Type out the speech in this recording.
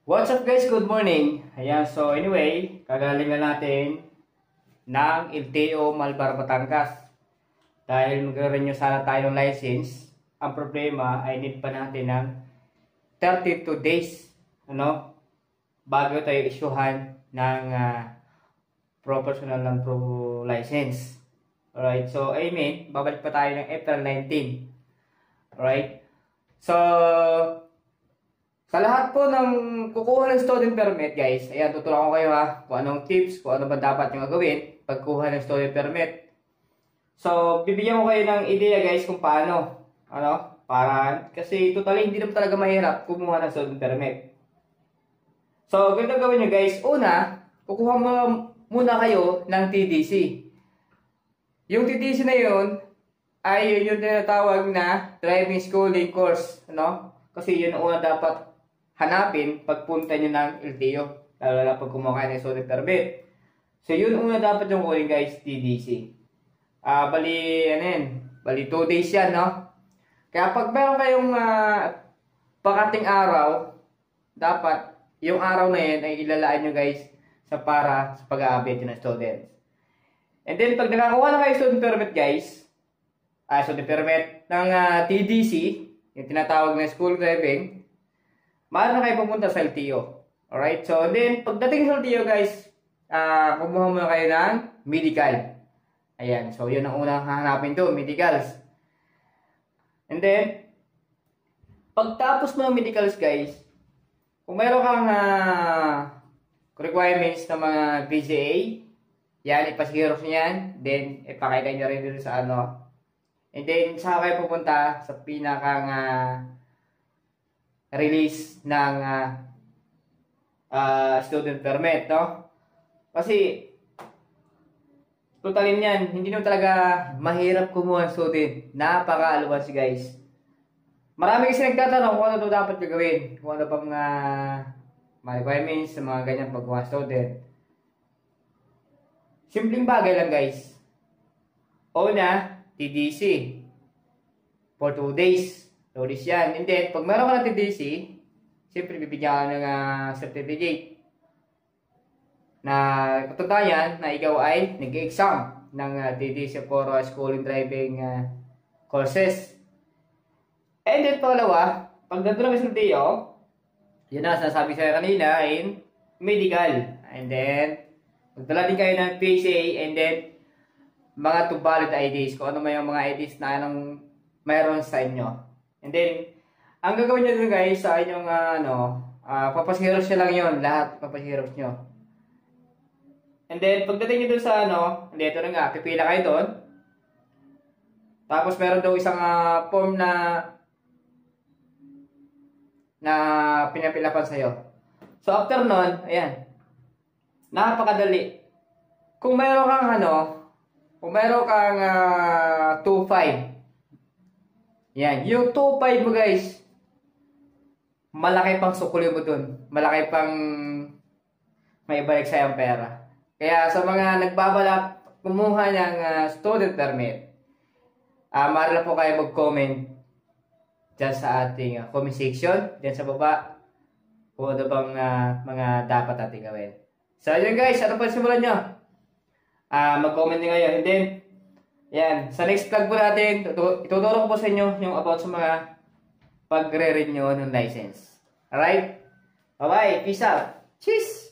What's up guys? Good morning! Ayan, so anyway, kagalingan natin ng LTO Malbar, Batangas. Dahil magre-renew sana tayo ng license, ang problema ay need pa natin ng 32 days bago tayo isyuhan ng professional ng pro license. Alright, so I mean, babalik pa tayo ng April 19. Alright, so sa lahat po ng kukuha ng student permit, guys, ayan, tuturuan ko kayo kung anong tips, kung ano ba dapat nyo gawin pagkuha ng student permit. So, bibigyan ko kayo ng ideya, guys, kung paano, kasi totally hindi naman talaga mahirap kumuha ng student permit. So, ganito gawin nyo, guys. Una, kukuha mo muna kayo ng TDC. Yung TDC na yun, ay yung tinatawag na driving schooling course, Kasi yun ang una dapat hanapin pagpunta nyo ng LTO, lalo na pag kumuha kayo ng student permit. So yun una dapat yung kunin, guys, TDC. Bali 2 days yan, Kaya pag meron kayong pakating araw, dapat yung araw na yan ay ilalaan nyo, guys, para sa pag-a-update ng students. And then pag nakakuha na kayo student permit, guys, student permit ng TDC, yung tinatawag na school driving, maaari na kayo pumunta sa LTO. Alright? So, then, pagdating sa LTO, guys, kumuha muna kayo ng medical. Ayan. So, yun ang unang hahanapin doon, medicals. And then, pagtapos mo ng medicals, guys, kung mayroon kang requirements ng mga VCA, yan, ipasihiros nyo yan. Then, ipakita nyo rin dito sa And then, saka kayo pupunta sa pinakang release ng student permit, Kasi, totalin yan, hindi naman talaga mahirap kumuha ng student. Napaka-aluwas, guys. Marami kasi nagtatanong kung ano ito dapat gagawin. Kung ano pang mga requirements sa mga ganyan pagkuha ng student. Simpleng bagay lang, guys. Una, TDC. For 2 days. 2 days yan. And then, pag meron ka ng TDC, siyempre bibigyan ka ng certificate. Na katunayan na ikaw ay nag-exam ng TDC for schooling driving courses. And then, pangalawa, pag nandun naman sa LTO, yun na, sinasabi sa'yo kanina, in medical. And then, magdala din kayo ng PCA, and then, mga valid IDs, kung ano may mga IDs na anong mayroon sa inyo. And then, ang gagawin nyo dun, guys, sa inyong papasiros nyo lang yun, lahat papasiros nyo. And then, pagdating nyo dun sa hindi, ito na nga, pipila kayo dun. Tapos, meron daw isang form na pinapilapan sa'yo. So, after nun, ayan, napakadali. Kung meron kang kung meron kang 2.5, yan, yung 2.5 mo, guys, malaki pang sukuli mo dun. Malaki pang may balik sa'yo ang pera. Kaya sa mga nagbabalak kumuha ng student permit, maaari na po kayo mag-comment dyan sa ating comment section, dyan sa baba, kung ano bang mga dapat natin gawin. So, yun, guys, ano pa simulan nyo? Mag-comment din kayo. And then, yan, sa next vlog po natin, ituturo ko po sa inyo yung about sa mga pagre-renew ng license. Alright? Bye-bye. Peace out. Cheers!